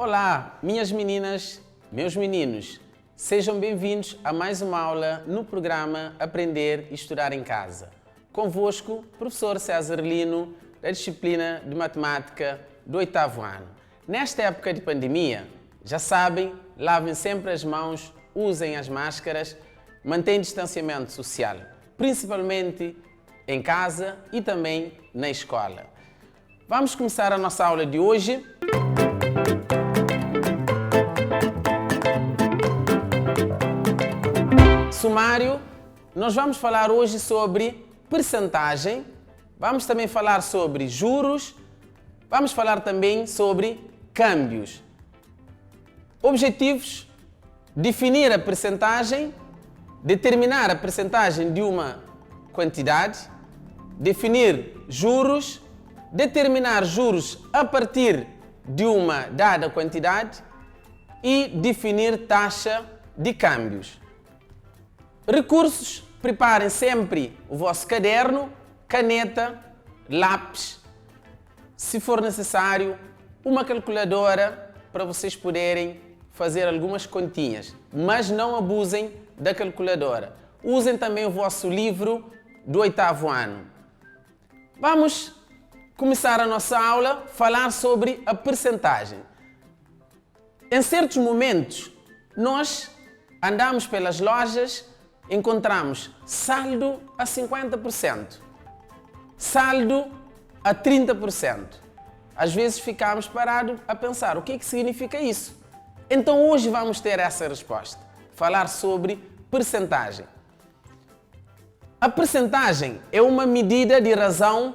Olá, minhas meninas, meus meninos. Sejam bem-vindos a mais uma aula no programa Aprender e Estudar em Casa. Convosco, professor César Lino, da disciplina de Matemática do 8º ano. Nesta época de pandemia, já sabem, lavem sempre as mãos, usem as máscaras, mantenham distanciamento social, principalmente em casa e também na escola. Vamos começar a nossa aula de hoje. Sumário, nós vamos falar hoje sobre percentagem, vamos também falar sobre juros, vamos falar também sobre câmbios. Objetivos: definir a percentagem, determinar a percentagem de uma quantidade, definir juros, determinar juros a partir de uma dada quantidade e definir taxa de câmbios. Recursos: preparem sempre o vosso caderno, caneta, lápis, se for necessário, uma calculadora para vocês poderem fazer algumas continhas, mas não abusem da calculadora. Usem também o vosso livro do 8º ano. Vamos começar a nossa aula a falar sobre a percentagem. Em certos momentos, nós andamos pelas lojas, encontramos saldo a 50%, saldo a 30%. Às vezes ficamos parados a pensar o que significa isso. Então hoje vamos ter essa resposta, falar sobre percentagem. A percentagem é uma medida de razão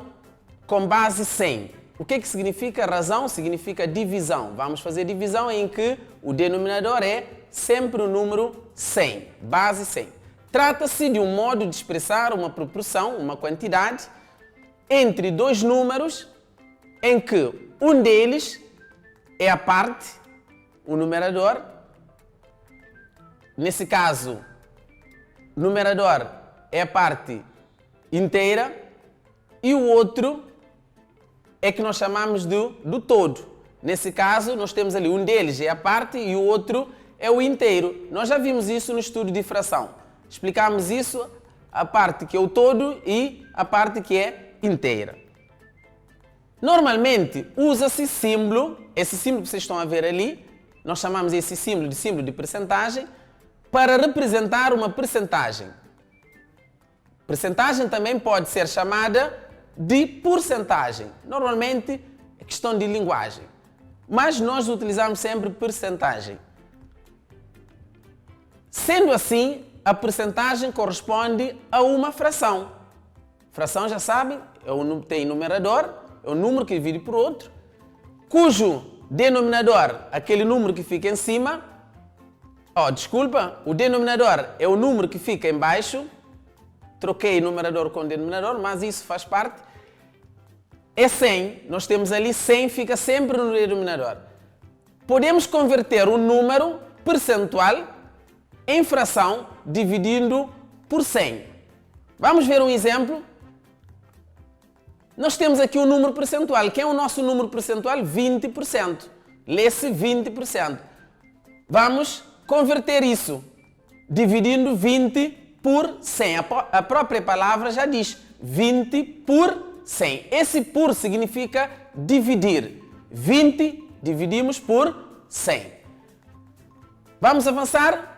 com base 100. O que significa razão? Significa divisão. Vamos fazer divisão em que o denominador é sempre o número 100, base 100. Trata-se de um modo de expressar uma proporção, uma quantidade, entre dois números em que um deles é a parte, o numerador. Nesse caso, o numerador é a parte inteira e o outro é que nós chamamos do todo. Nesse caso, nós temos ali um deles é a parte e o outro é o inteiro. Nós já vimos isso no estudo de fração. Explicamos isso, a parte que é o todo e a parte que é inteira. Normalmente usa-se símbolo, esse símbolo que vocês estão a ver ali, nós chamamos esse símbolo de percentagem, para representar uma percentagem. Percentagem também pode ser chamada de porcentagem. Normalmente é questão de linguagem, mas nós utilizamos sempre percentagem. Sendo assim, a percentagem corresponde a uma fração. Fração, já sabem, tem numerador, é o número que divide por outro, cujo denominador, aquele número que fica em cima, o denominador é o número que fica em baixo, troquei numerador com denominador, mas isso faz parte, é 100, nós temos ali 100, fica sempre no denominador. Podemos converter um número percentual em fração dividindo por 100. Vamos ver um exemplo. Nós temos aqui um número percentual. Quem é o nosso número percentual? 20%. Lê-se 20%. Vamos converter isso dividindo 20 por 100. A própria palavra já diz 20 por 100. Esse por significa dividir. 20 dividimos por 100. Vamos avançar?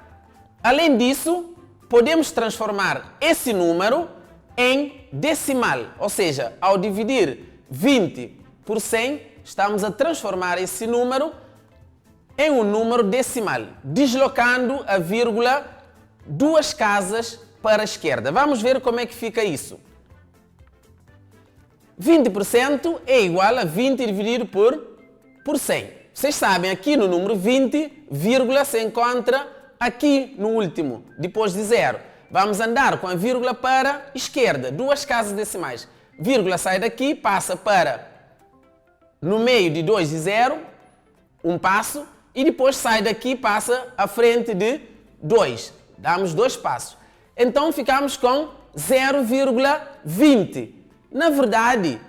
Além disso, podemos transformar esse número em decimal, ou seja, ao dividir 20 por 100, estamos a transformar esse número em um número decimal, deslocando a vírgula 2 casas para a esquerda. Vamos ver como é que fica isso. 20% é igual a 20 dividido por 100. Vocês sabem, aqui no número 20, vírgula se encontra aqui no último, depois de zero. Vamos andar com a vírgula para a esquerda, 2 casas decimais. Vírgula sai daqui, passa para no meio de 2 e 0, um passo, e depois sai daqui, passa à frente de 2. Damos 2 passos. Então ficamos com 0,20. Na verdade,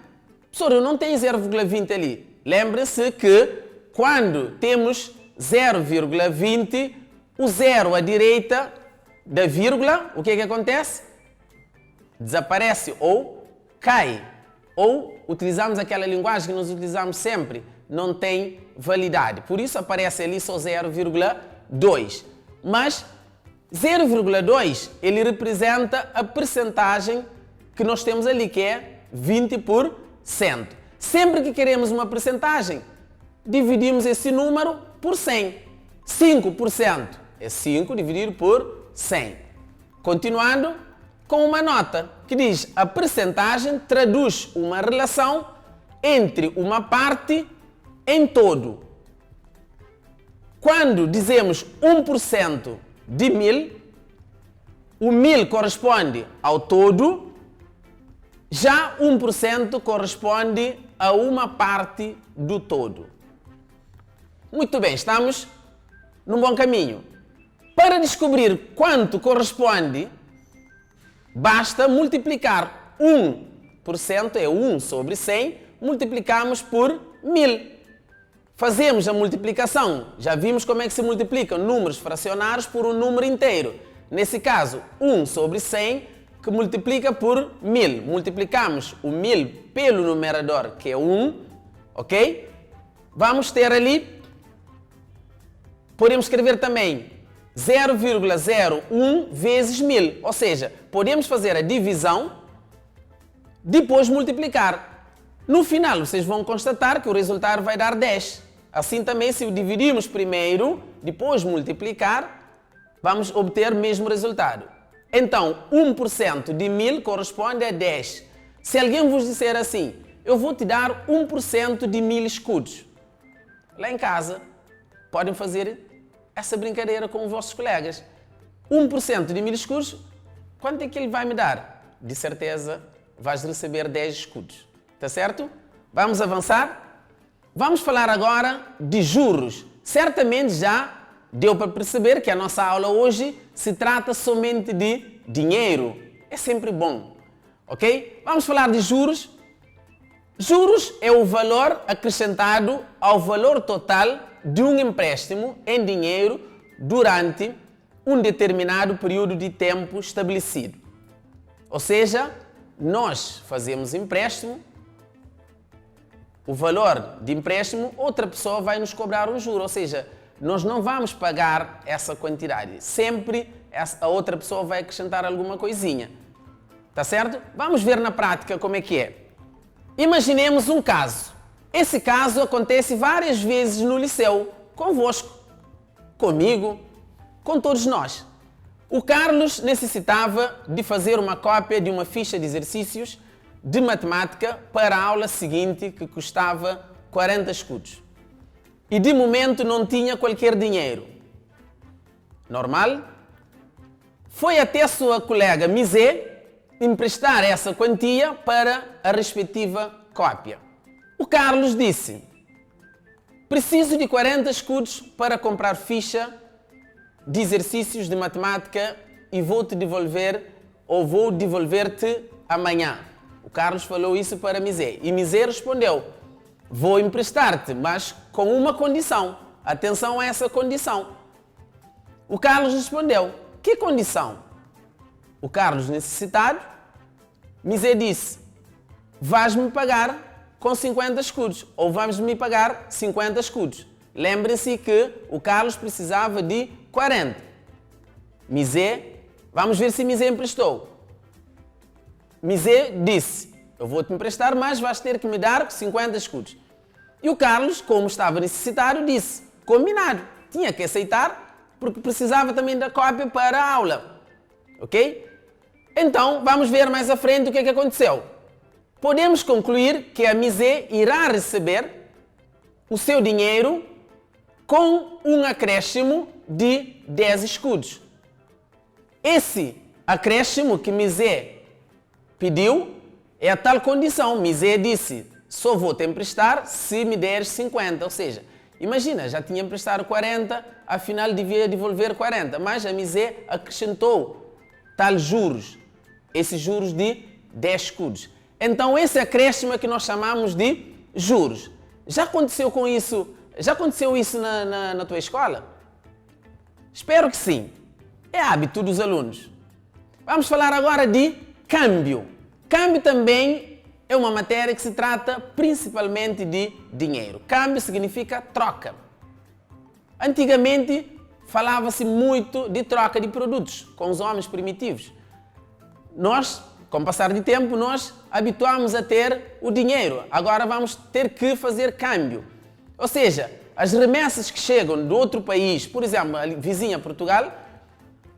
professor, eu não tenho 0,20 ali. Lembre-se que quando temos 0,20, o zero à direita da vírgula, o que é que acontece? Desaparece ou cai. Ou utilizamos aquela linguagem que nós utilizamos sempre, não tem validade. Por isso aparece ali só 0,2. Mas 0,2 ele representa a percentagem que nós temos ali, que é 20%. Sempre que queremos uma percentagem, dividimos esse número por 100. 5% é 5 dividido por 100. Continuando com uma nota que diz: a percentagem traduz uma relação entre uma parte em todo. Quando dizemos 1% de 1000, o 1000 corresponde ao todo, já 1% corresponde a uma parte do todo. Muito bem, estamos num bom caminho. Para descobrir quanto corresponde, basta multiplicar 1%, é 1 sobre 100, multiplicamos por 1000. Fazemos a multiplicação, já vimos como é que se multiplicam números fracionários por um número inteiro. Nesse caso, 1 sobre 100, que multiplica por 1000. Multiplicamos o 1000 pelo numerador, que é 1, ok? Vamos ter ali, podemos escrever também 0,01 vezes 1000, ou seja, podemos fazer a divisão, depois multiplicar. No final, vocês vão constatar que o resultado vai dar 10. Assim também, se o dividirmos primeiro, depois multiplicar, vamos obter o mesmo resultado. Então, 1% de 1000 corresponde a 10. Se alguém vos disser assim: eu vou te dar 1% de 1000 escudos, lá em casa, podem fazer essa brincadeira com os vossos colegas. 1% de 1000 escudos, quanto é que ele vai me dar? De certeza, vais receber 10 escudos. Tá certo? Vamos avançar? Vamos falar agora de juros. Certamente já deu para perceber que a nossa aula hoje se trata somente de dinheiro. É sempre bom, ok? Vamos falar de juros. Juros é o valor acrescentado ao valor total de um empréstimo em dinheiro durante um determinado período de tempo estabelecido. Ou seja, nós fazemos empréstimo, o valor de empréstimo, outra pessoa vai nos cobrar um juro, ou seja, nós não vamos pagar essa quantidade. Sempre a outra pessoa vai acrescentar alguma coisinha. Tá certo? Vamos ver na prática como é que é. Imaginemos um caso. Esse caso acontece várias vezes no liceu, convosco, comigo, com todos nós. O Carlos necessitava de fazer uma cópia de uma ficha de exercícios de matemática para a aula seguinte, que custava 40 escudos. E de momento não tinha qualquer dinheiro. Normal? Foi até a sua colega Misé emprestar essa quantia para a respectiva cópia. O Carlos disse: preciso de 40 escudos para comprar ficha de exercícios de matemática e vou-te devolver, ou vou devolver-te amanhã. O Carlos falou isso para Misé e Misé respondeu: vou emprestar-te, mas com uma condição. Atenção a essa condição. O Carlos respondeu: que condição? O Carlos necessitado, Misé disse: vais-me pagar com 50 escudos, ou vamos-me pagar 50 escudos. Lembrem-se que o Carlos precisava de 40. Misé, vamos ver se Misé emprestou. Misé disse: eu vou-te emprestar, mas vais ter que me dar 50 escudos. E o Carlos, como estava necessitado, disse: combinado, tinha que aceitar, porque precisava também da cópia para a aula. Ok? Então, vamos ver mais à frente o que é que aconteceu. Podemos concluir que a Misé irá receber o seu dinheiro com um acréscimo de 10 escudos. Esse acréscimo que Misé pediu é a tal condição. Misé disse: só vou te emprestar se me deres 50. Ou seja, imagina, já tinha emprestado 40, afinal devia devolver 40. Mas a Misé acrescentou tal juros, esses juros de 10 escudos. Então esse acréscimo é que nós chamamos de juros. Já aconteceu com isso Já aconteceu isso na tua escola? Espero que sim. É hábito dos alunos. Vamos falar agora de câmbio. Câmbio também é uma matéria que se trata principalmente de dinheiro. Câmbio significa troca. Antigamente falava-se muito de troca de produtos com os homens primitivos. Nós, com o passar de tempo, nós habituámos a ter o dinheiro. Agora vamos ter que fazer câmbio. Ou seja, as remessas que chegam de outro país, por exemplo, a vizinha Portugal,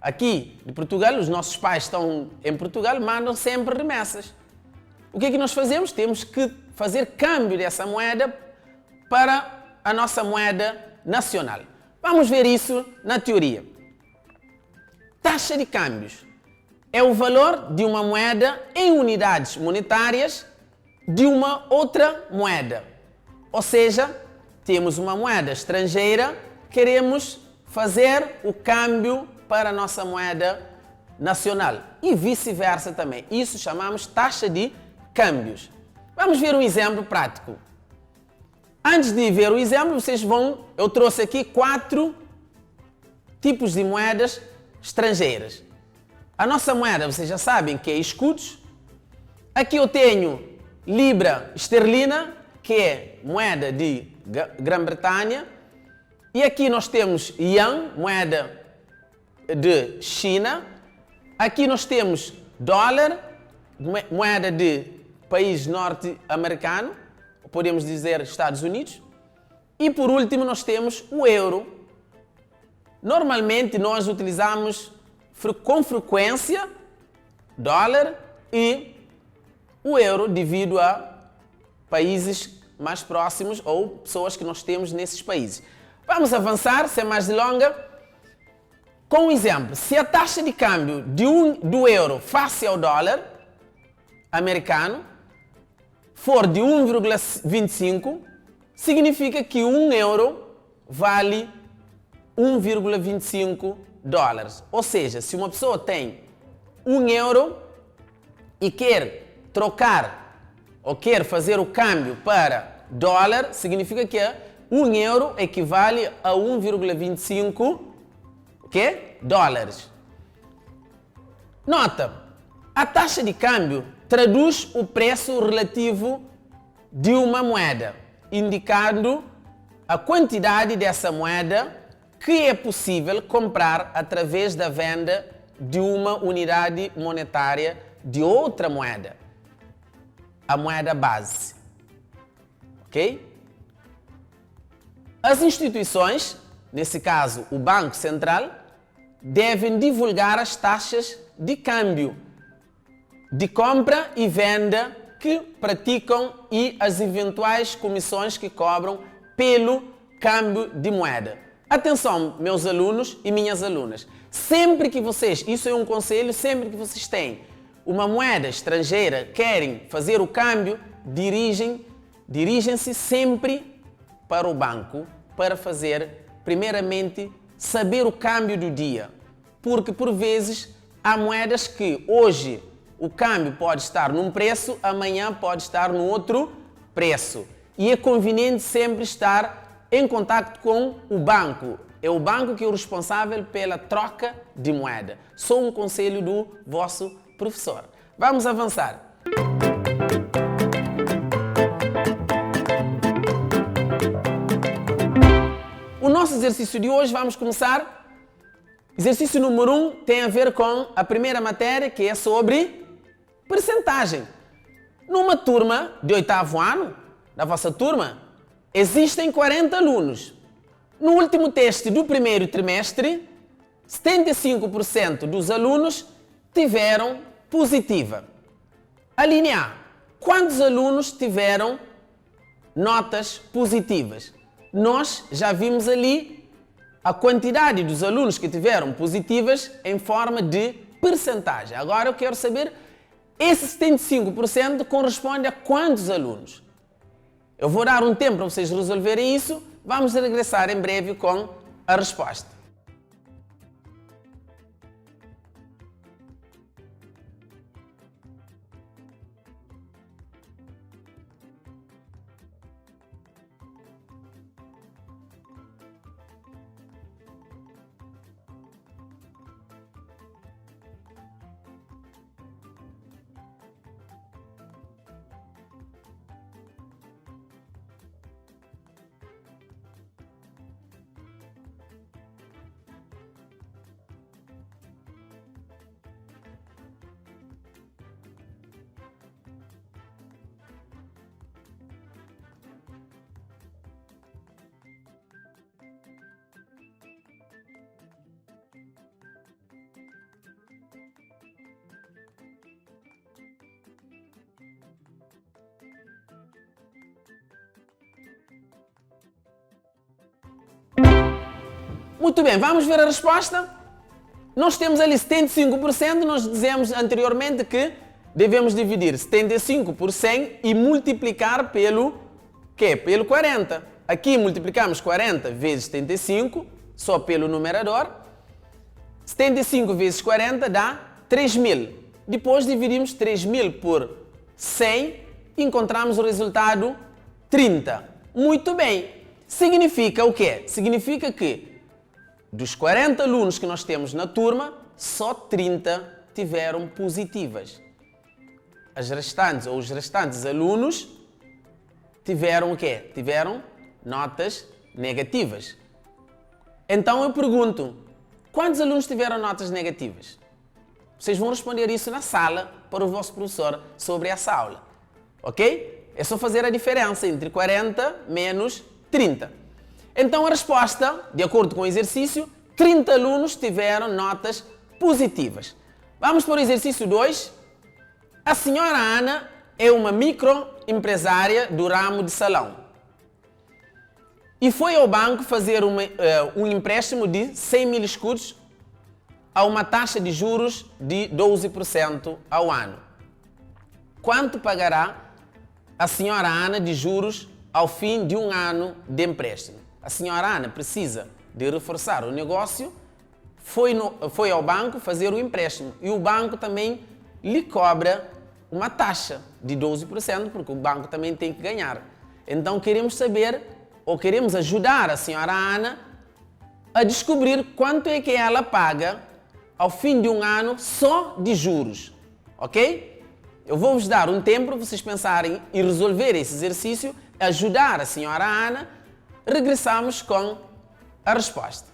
aqui de Portugal, os nossos pais estão em Portugal, mandam sempre remessas. O que é que nós fazemos? Temos que fazer câmbio dessa moeda para a nossa moeda nacional. Vamos ver isso na teoria. Taxa de câmbios é o valor de uma moeda em unidades monetárias de uma outra moeda. Ou seja, temos uma moeda estrangeira, queremos fazer o câmbio para a nossa moeda nacional e vice-versa também. Isso chamamos taxa de câmbios. Vamos ver um exemplo prático. Antes de ver o exemplo, eu trouxe aqui 4 tipos de moedas estrangeiras. A nossa moeda, vocês já sabem que é escudos. Aqui eu tenho libra esterlina, que é moeda de Grã-Bretanha. E aqui nós temos Yuan, moeda de China. Aqui nós temos dólar, moeda de país norte-americano, podemos dizer Estados Unidos. E por último nós temos o euro. Normalmente nós utilizamos com frequência dólar e o euro devido a países mais próximos ou pessoas que nós temos nesses países. Vamos avançar, sem mais delongas, com um exemplo. Se a taxa de câmbio do euro face ao dólar americano for de 1,25, significa que 1 euro vale 1,25 dólares. Ou seja, se uma pessoa tem 1 euro e quer trocar ou quer fazer o câmbio para dólar, significa que 1 euro equivale a 1,25 dólares. Nota, a taxa de câmbio traduz o preço relativo de uma moeda, indicando a quantidade dessa moeda que é possível comprar através da venda de uma unidade monetária de outra moeda, a moeda base. Ok? As instituições, nesse caso o Banco Central, devem divulgar as taxas de câmbio de compra e venda que praticam e as eventuais comissões que cobram pelo câmbio de moeda. Atenção, meus alunos e minhas alunas, sempre que vocês, isso é um conselho, sempre que vocês têm uma moeda estrangeira, querem fazer o câmbio, dirigem-se sempre para o banco para fazer, primeiramente, saber o câmbio do dia. Porque, por vezes, há moedas que hoje o câmbio pode estar num preço, amanhã pode estar num outro preço. E é conveniente sempre estar em contato com o banco. É o banco que é o responsável pela troca de moeda. Só um conselho do vosso professor. Vamos avançar. O nosso exercício de hoje, vamos começar. Exercício número 1 tem a ver com a primeira matéria, que é sobre percentagem. Numa turma de 8º ano, da vossa turma, existem 40 alunos. No último teste do primeiro trimestre, 75% dos alunos tiveram positiva. A linha A. Quantos alunos tiveram notas positivas? Nós já vimos ali a quantidade dos alunos que tiveram positivas em forma de percentagem. Agora eu quero saber, esse 75% corresponde a quantos alunos? Eu vou dar um tempo para vocês resolverem isso. Vamos regressar em breve com a resposta. Muito bem, vamos ver a resposta? Nós temos ali 75%, nós dizemos anteriormente que devemos dividir 75 por 100 e multiplicar pelo quê? Pelo 40. Aqui multiplicamos 40 vezes 75, só pelo numerador. 75 vezes 40 dá 3.000. Depois dividimos 3.000 por 100 e encontramos o resultado 30. Muito bem. Significa o quê? Significa que dos 40 alunos que nós temos na turma, só 30 tiveram positivas. Os restantes alunos tiveram o quê? Tiveram notas negativas. Então eu pergunto, quantos alunos tiveram notas negativas? Vocês vão responder isso na sala para o vosso professor sobre essa aula. Ok? É só fazer a diferença entre 40 menos 30. Então a resposta, de acordo com o exercício, 30 alunos tiveram notas positivas. Vamos para o exercício 2. A senhora Ana é uma microempresária do ramo de salão e foi ao banco fazer um empréstimo de 100.000 escudos a uma taxa de juros de 12% ao ano. Quanto pagará a senhora Ana de juros ao fim de um ano de empréstimo? A senhora Ana precisa de reforçar o negócio, foi ao banco fazer o empréstimo e o banco também lhe cobra uma taxa de 12%, porque o banco também tem que ganhar. Então queremos saber, ou queremos ajudar a senhora Ana a descobrir quanto é que ela paga ao fim de um ano só de juros, ok? Eu vou vos dar um tempo para vocês pensarem e resolver esse exercício, ajudar a senhora Ana. Regressamos com a resposta.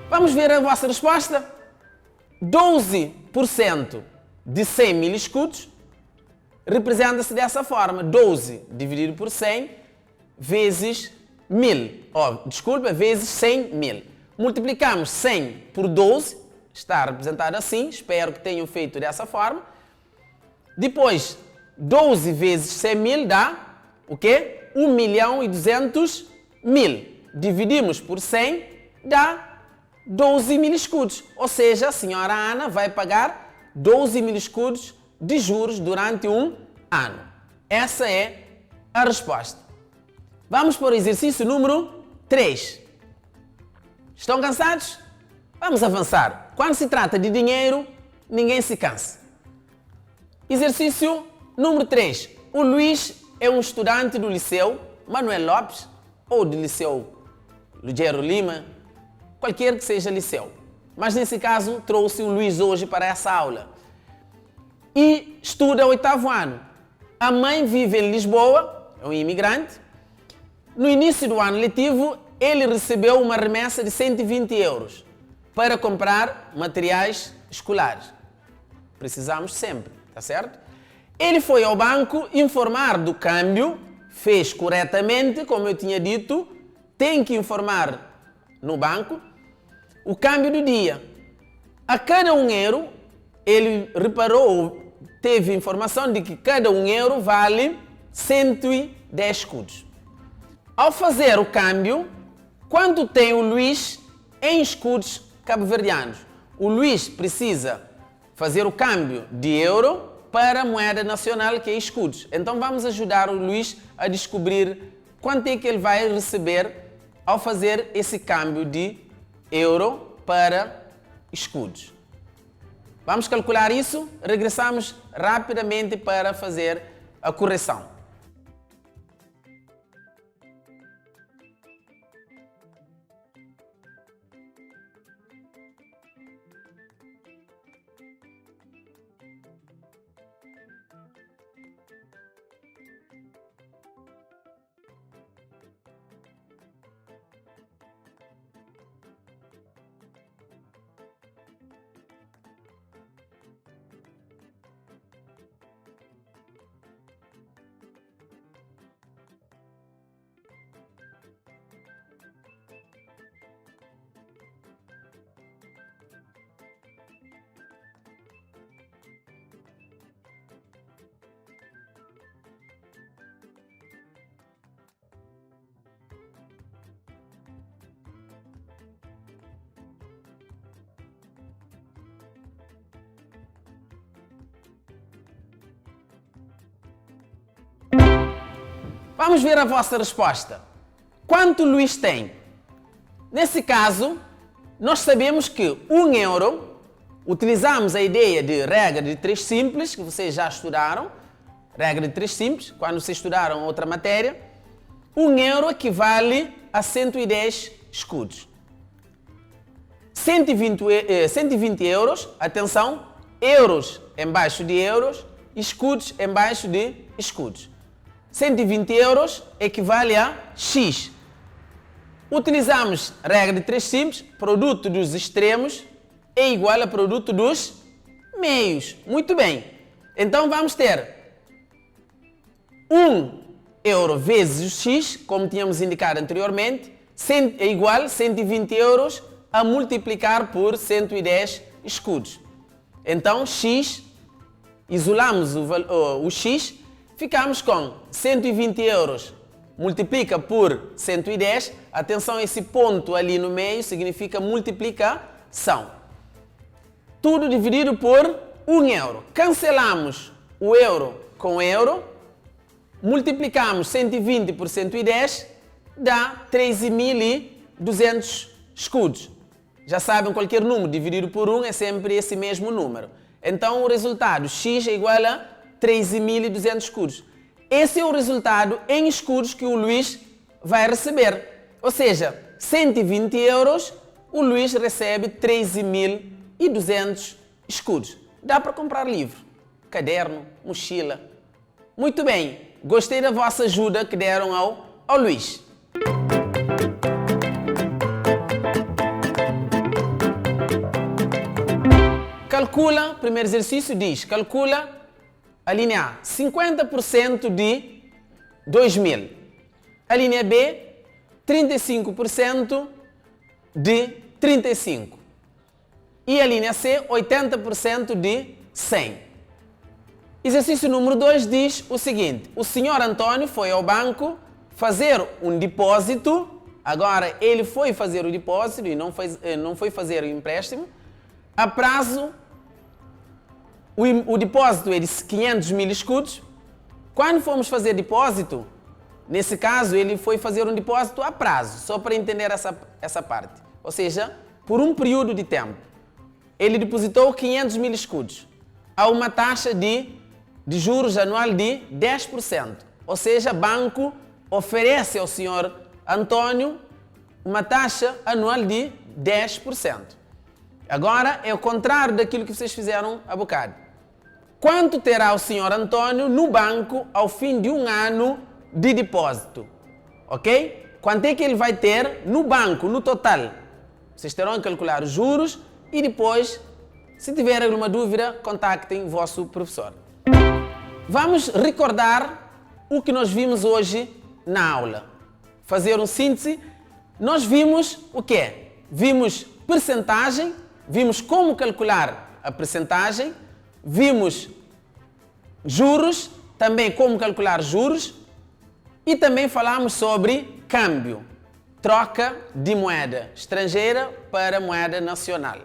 Vamos ver a vossa resposta. 12% de 100.000 escudos representa-se dessa forma. 12 dividido por 100 vezes 1.000. Vezes 100.000. Multiplicamos 100 por 12, está representado assim, espero que tenham feito dessa forma. Depois, 12 vezes 100.000 dá o quê? 1.200.000. Dividimos por 100, dá 12.000 escudos. Ou seja, a senhora Ana vai pagar 12.000 escudos de juros durante um ano. Essa é a resposta. Vamos para o exercício número 3. Estão cansados? Vamos avançar. Quando se trata de dinheiro, ninguém se cansa. Exercício número 3. O Luís é um estudante do Liceu Manuel Lopes ou do Liceu Lugero Lima, qualquer que seja liceu. Mas nesse caso, trouxe o Luís hoje para essa aula. E estuda o 8º ano. A mãe vive em Lisboa, é um imigrante. No início do ano letivo, ele recebeu uma remessa de 120 euros para comprar materiais escolares. Precisamos sempre, tá certo? Ele foi ao banco informar do câmbio, fez corretamente, como eu tinha dito, tem que informar no banco o câmbio do dia. A cada 1 euro, ele reparou, teve informação de que cada 1 euro vale 110 escudos. Ao fazer o câmbio, quanto tem o Luís em escudos cabo-verdianos? O Luís precisa fazer o câmbio de euro para a moeda nacional, que é escudos. Então vamos ajudar o Luís a descobrir quanto é que ele vai receber ao fazer esse câmbio de euro para escudos. Vamos calcular isso, regressamos rapidamente para fazer a correção. Vamos ver a vossa resposta. Quanto Luís tem? Nesse caso, nós sabemos que 1 euro, utilizamos a ideia de regra de 3 simples, que vocês já estudaram, regra de 3 simples, quando vocês estudaram outra matéria. 1 euro equivale a 110 escudos. 120 euros, atenção, euros embaixo de euros, escudos embaixo de escudos. 120 euros equivale a X. Utilizamos a regra de 3 simples, produto dos extremos é igual a produto dos meios. Muito bem. Então vamos ter 1 euro vezes o X, como tínhamos indicado anteriormente, é igual a 120 euros a multiplicar por 110 escudos. Então X, isolamos o X, ficamos com 120 euros multiplica por 110. Atenção, esse ponto ali no meio significa multiplicação. Tudo dividido por 1 euro. Cancelamos o euro com euro. Multiplicamos 120 por 110, dá 13.200 escudos. Já sabem, qualquer número dividido por 1 é sempre esse mesmo número. Então o resultado X é igual a 13.200 escudos. Esse é o resultado em escudos que o Luís vai receber. Ou seja, 120 euros, o Luís recebe 13.200 escudos. Dá para comprar livro, caderno, mochila. Muito bem, gostei da vossa ajuda que deram ao Luís. Calcula, primeiro exercício diz, calcula a linha A, 50% de 2.000. A linha B, 35% de 35. E a linha C, 80% de 100. Exercício número 2 diz o seguinte: o senhor Antônio foi ao banco fazer um depósito. Agora ele foi fazer o depósito e não foi fazer o empréstimo. A prazo, o depósito é de 500.000 escudos. Quando fomos fazer depósito, nesse caso ele foi fazer um depósito a prazo, só para entender essa parte. Ou seja, por um período de tempo. Ele depositou 500.000 escudos a uma taxa de juros anual de 10%. Ou seja, o banco oferece ao senhor Antônio uma taxa anual de 10%. Agora é o contrário daquilo que vocês fizeram há bocado. Quanto terá o senhor Antônio no banco ao fim de um ano de depósito? Ok? Quanto é que ele vai ter no banco, no total? Vocês terão que calcular os juros e depois, se tiverem alguma dúvida, contactem o vosso professor. Vamos recordar o que nós vimos hoje na aula. Fazer um síntese. Nós vimos o quê? Vimos percentagem, vimos como calcular a percentagem, vimos juros, também como calcular juros, e também falamos sobre câmbio, troca de moeda estrangeira para moeda nacional.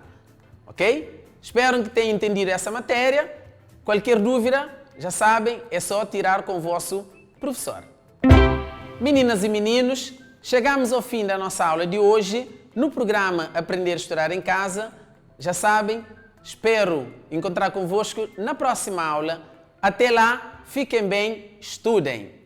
Ok? Espero que tenham entendido essa matéria. Qualquer dúvida, já sabem, é só tirar com o vosso professor. Meninas e meninos, chegamos ao fim da nossa aula de hoje. no programa Aprender a Estudar em Casa. Já sabem, espero encontrar convosco na próxima aula. Até lá, fiquem bem, estudem!